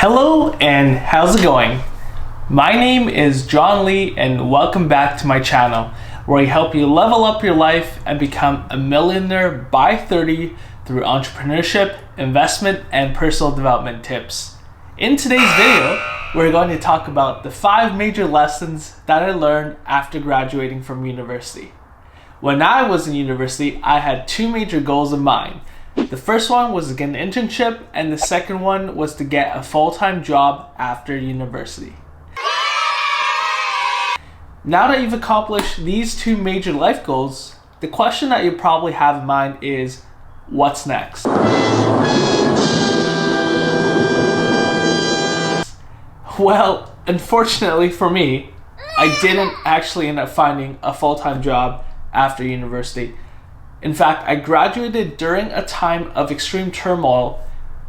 Hello and how's it going? My name is John Lee and welcome back to my channel where I help you level up your life and become a millionaire by 30 through entrepreneurship, investment, and personal development tips. In today's video, we're going to talk about the 5 major lessons that I learned after graduating from university. When I was in university, I had 2 major goals in mind. The first one was to get an internship, and the second one was to get a full-time job after university. Now that you've accomplished these 2 major life goals, the question that you probably have in mind is, what's next? Well, unfortunately for me, I didn't actually end up finding a full-time job after university. In fact, I graduated during a time of extreme turmoil,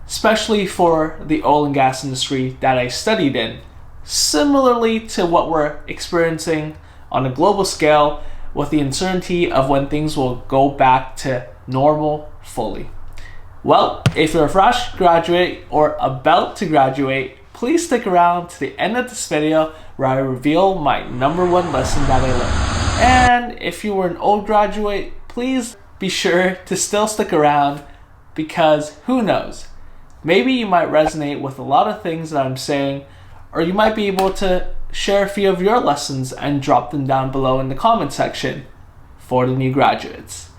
especially for the oil and gas industry that I studied in, similarly to what we're experiencing on a global scale with the uncertainty of when things will go back to normal fully. Well, if you're a fresh graduate or about to graduate, please stick around to the end of this video where I reveal my number 1 lesson that I learned. And if you were an old graduate, please be sure to still stick around because who knows, maybe you might resonate with a lot of things that I'm saying, or you might be able to share a few of your lessons and drop them down below in the comment section for the new graduates.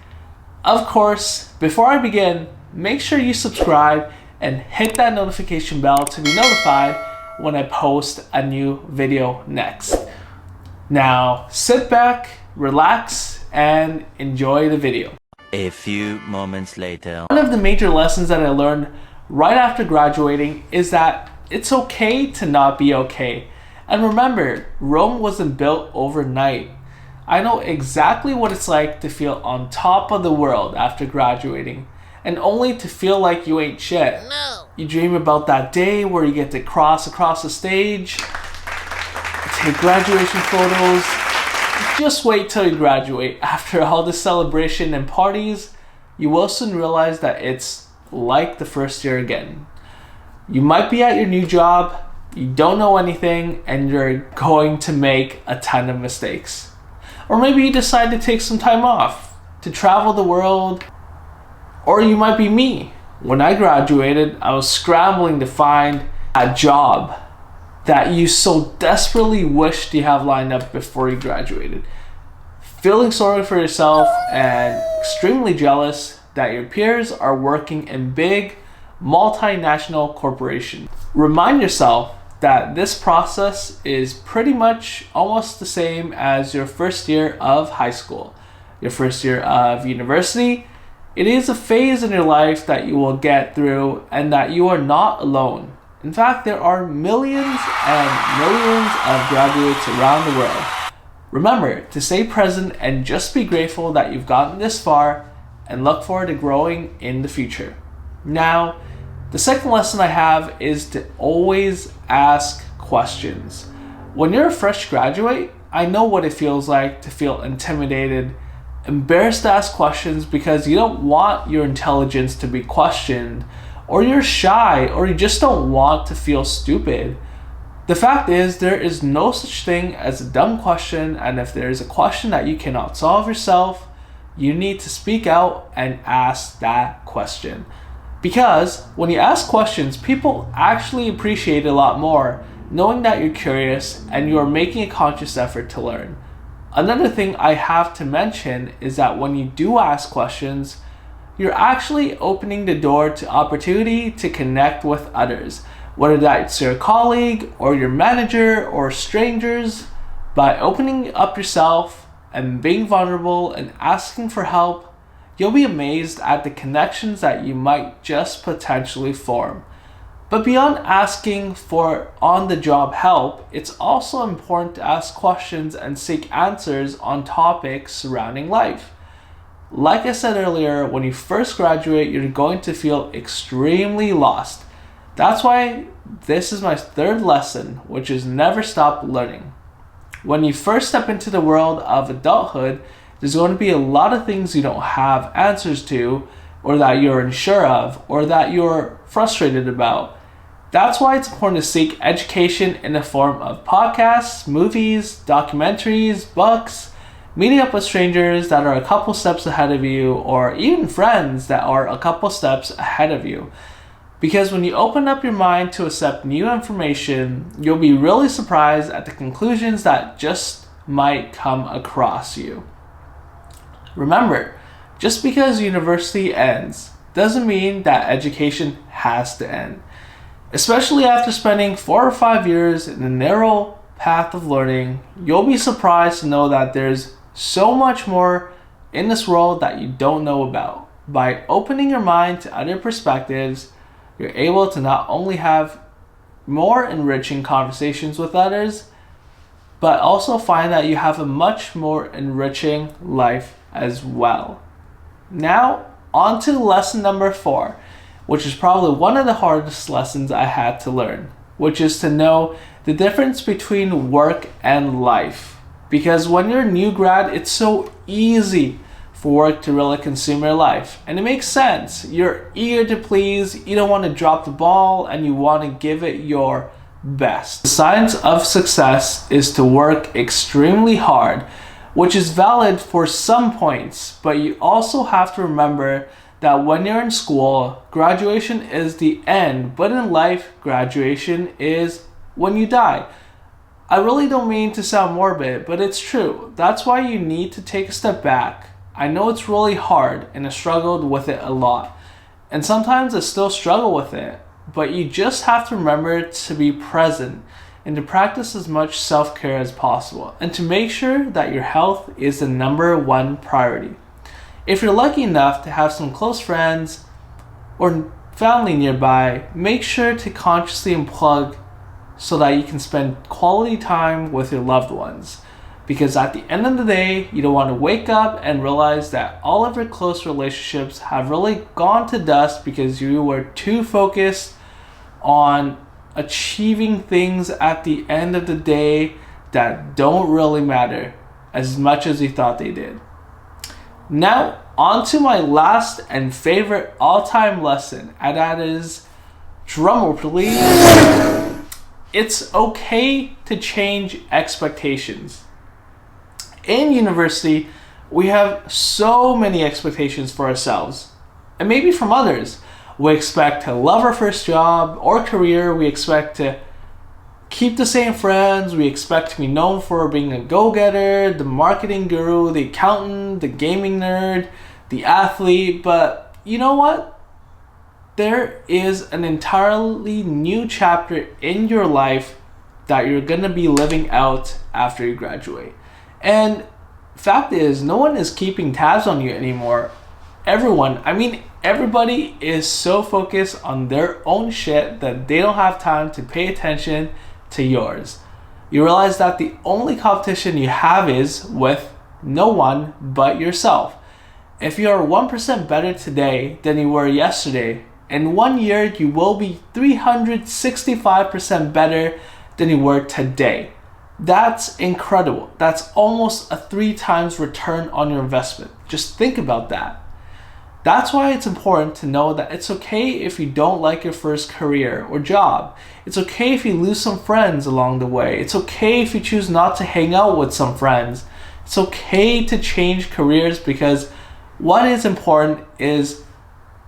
Of course, before I begin, make sure you subscribe and hit that notification bell to be notified when I post a new video next. Now, sit back, relax, and enjoy the video. A few moments later. One of the major lessons that I learned right after graduating is that it's okay to not be okay. And remember, Rome wasn't built overnight. I know exactly what it's like to feel on top of the world after graduating, and only to feel like you ain't shit. No. You dream about that day where you get to cross across the stage, take graduation photos. Just wait till you graduate. After all the celebration and parties, you will soon realize that it's like the first year again. You might be at your new job, you don't know anything, and you're going to make a ton of mistakes. Or maybe you decide to take some time off to travel the world. Or you might be me. When I graduated, I was scrambling to find a job that you so desperately wished you have lined up before you graduated. Feeling sorry for yourself and extremely jealous that your peers are working in big multinational corporations. Remind yourself that this process is pretty much almost the same as your first year of high school, your first year of university. It is a phase in your life that you will get through and that you are not alone. In fact, there are millions and millions of graduates around the world. Remember to stay present and just be grateful that you've gotten this far and look forward to growing in the future. Now, the second lesson I have is to always ask questions. When you're a fresh graduate, I know what it feels like to feel intimidated, embarrassed to ask questions because you don't want your intelligence to be questioned, or you're shy, or you just don't want to feel stupid. The fact is, there is no such thing as a dumb question, and if there is a question that you cannot solve yourself, you need to speak out and ask that question. Because when you ask questions, people actually appreciate it a lot more, knowing that you're curious and you are making a conscious effort to learn. Another thing I have to mention is that when you do ask questions, you're actually opening the door to opportunity to connect with others, whether that's your colleague or your manager or strangers. By opening up yourself and being vulnerable and asking for help, you'll be amazed at the connections that you might just potentially form. But beyond asking for on-the-job help, it's also important to ask questions and seek answers on topics surrounding life. Like I said earlier, when you first graduate, you're going to feel extremely lost. That's why this is my 3rd lesson, which is never stop learning. When you first step into the world of adulthood, there's going to be a lot of things you don't have answers to, or that you're unsure of, or that you're frustrated about. That's why it's important to seek education in the form of podcasts, movies, documentaries, books, meeting up with strangers that are a couple steps ahead of you, or even friends that are a couple steps ahead of you. Because when you open up your mind to accept new information, you'll be really surprised at the conclusions that just might come across you. Remember, just because university ends doesn't mean that education has to end. Especially after spending 4 or 5 years in the narrow path of learning, you'll be surprised to know that there's so much more in this world that you don't know about. By opening your mind to other perspectives, you're able to not only have more enriching conversations with others, but also find that you have a much more enriching life as well. Now, on to lesson number 4, which is probably one of the hardest lessons I had to learn, which is to know the difference between work and life. Because when you're a new grad, it's so easy for work to really consume your life. And it makes sense. You're eager to please, you don't want to drop the ball, and you want to give it your best. The science of success is to work extremely hard, which is valid for some points, but you also have to remember that when you're in school, graduation is the end, but in life, graduation is when you die. I really don't mean to sound morbid, but it's true. That's why you need to take a step back. I know it's really hard, and I struggled with it a lot. And sometimes I still struggle with it, but you just have to remember to be present and to practice as much self-care as possible, and to make sure that your health is the number one priority. If you're lucky enough to have some close friends or family nearby, make sure to consciously unplug so that you can spend quality time with your loved ones. Because at the end of the day, you don't want to wake up and realize that all of your close relationships have really gone to dust because you were too focused on achieving things at the end of the day that don't really matter as much as you thought they did. Now, on to my last and favorite all-time lesson, and that is, drumroll please, it's okay to change expectations. In university, we have so many expectations for ourselves, and maybe from others. We expect to love our first job or career, we expect to keep the same friends, we expect to be known for being a go-getter, the marketing guru, the accountant, the gaming nerd, the athlete, but you know what? There is an entirely new chapter in your life that you're gonna be living out after you graduate. And fact is, no one is keeping tabs on you anymore. Everybody is so focused on their own shit that they don't have time to pay attention to yours. You realize that the only competition you have is with no one but yourself. If you are 1% better today than you were yesterday, in 1 year you will be 365% better than you were today. That's incredible. That's almost a 3 times return on your investment. Just think about that. That's why it's important to know that it's okay if you don't like your first career or job. It's okay if you lose some friends along the way. It's okay if you choose not to hang out with some friends. It's okay to change careers, because what is important is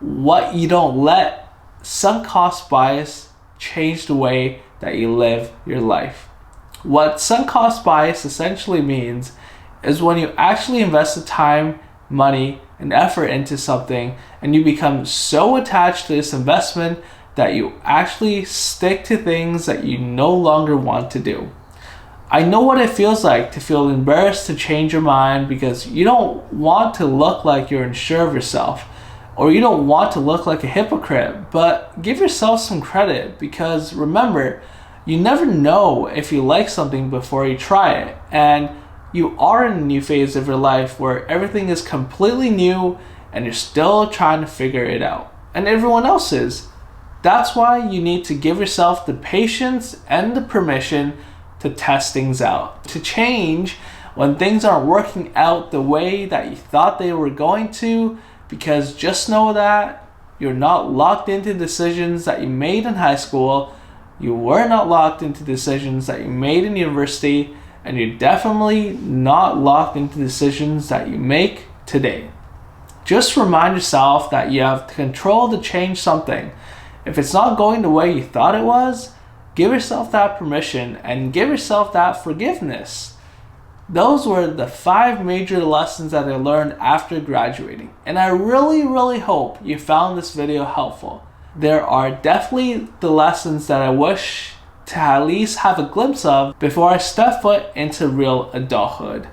what you don't let sunk cost bias change the way that you live your life. What sunk cost bias essentially means is when you actually invest the time, money, and effort into something, and you become so attached to this investment that you actually stick to things that you no longer want to do. I know what it feels like to feel embarrassed to change your mind because you don't want to look like you're unsure of yourself, or you don't want to look like a hypocrite, but give yourself some credit, because remember, you never know if you like something before you try it, and you are in a new phase of your life where everything is completely new and you're still trying to figure it out. And everyone else is. That's why you need to give yourself the patience and the permission to test things out. To change when things aren't working out the way that you thought they were going to, because just know that You're not locked into decisions that you made in high school. You were not locked into decisions that you made in university. And you're definitely not locked into decisions that you make today. Just remind yourself that you have control to change something. If it's not going the way you thought it was, give yourself that permission and give yourself that forgiveness. Those were the 5 major lessons that I learned after graduating. And I really hope you found this video helpful. There are definitely the lessons that I wish to at least have a glimpse of before I step foot into real adulthood.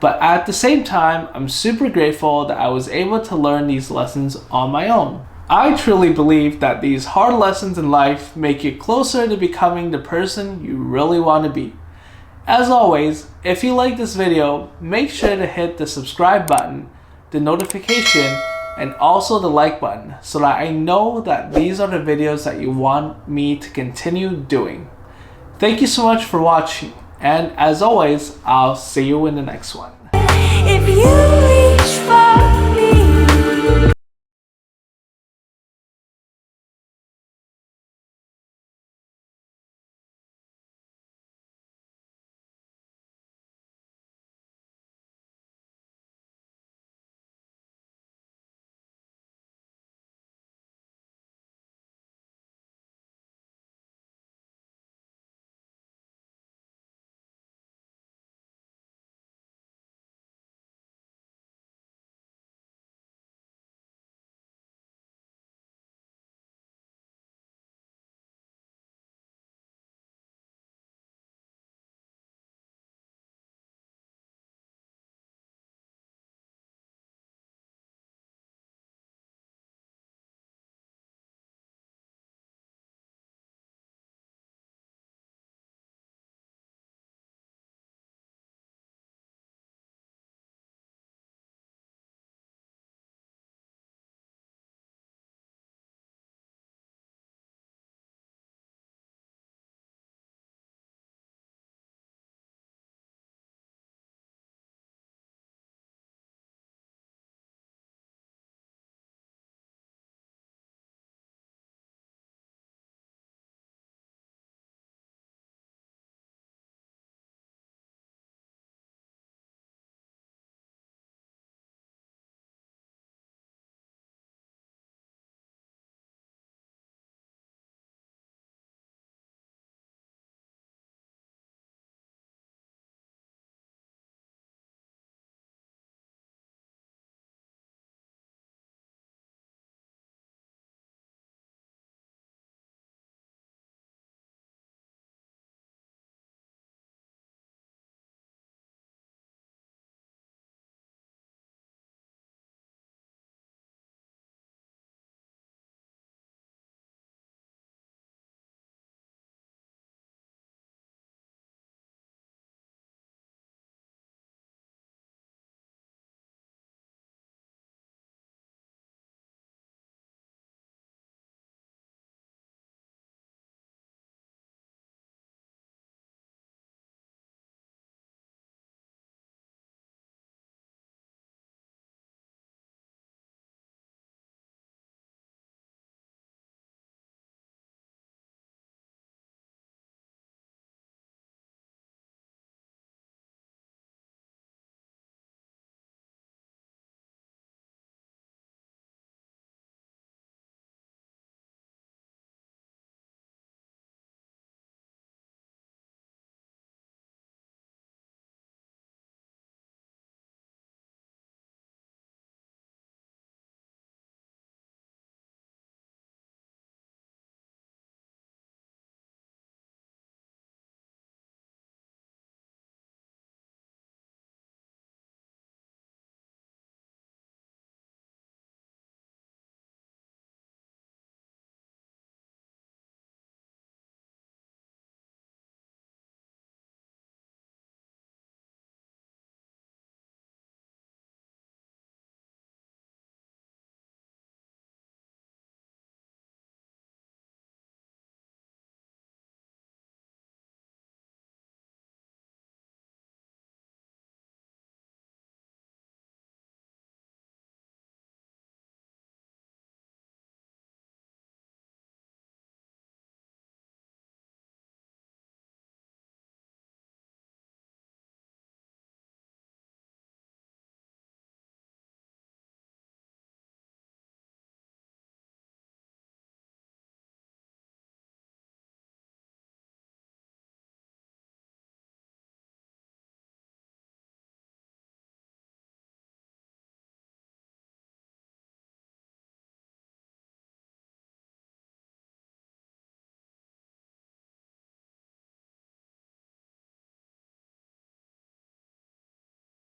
But at the same time, I'm super grateful that I was able to learn these lessons on my own. I truly believe that these hard lessons in life make you closer to becoming the person you really want to be. As always, if you like this video, make sure to hit the subscribe button, the notification, and also the like button so that I know that these are the videos that you want me to continue doing. Thank you so much for watching, and as always, I'll see you in the next one. If you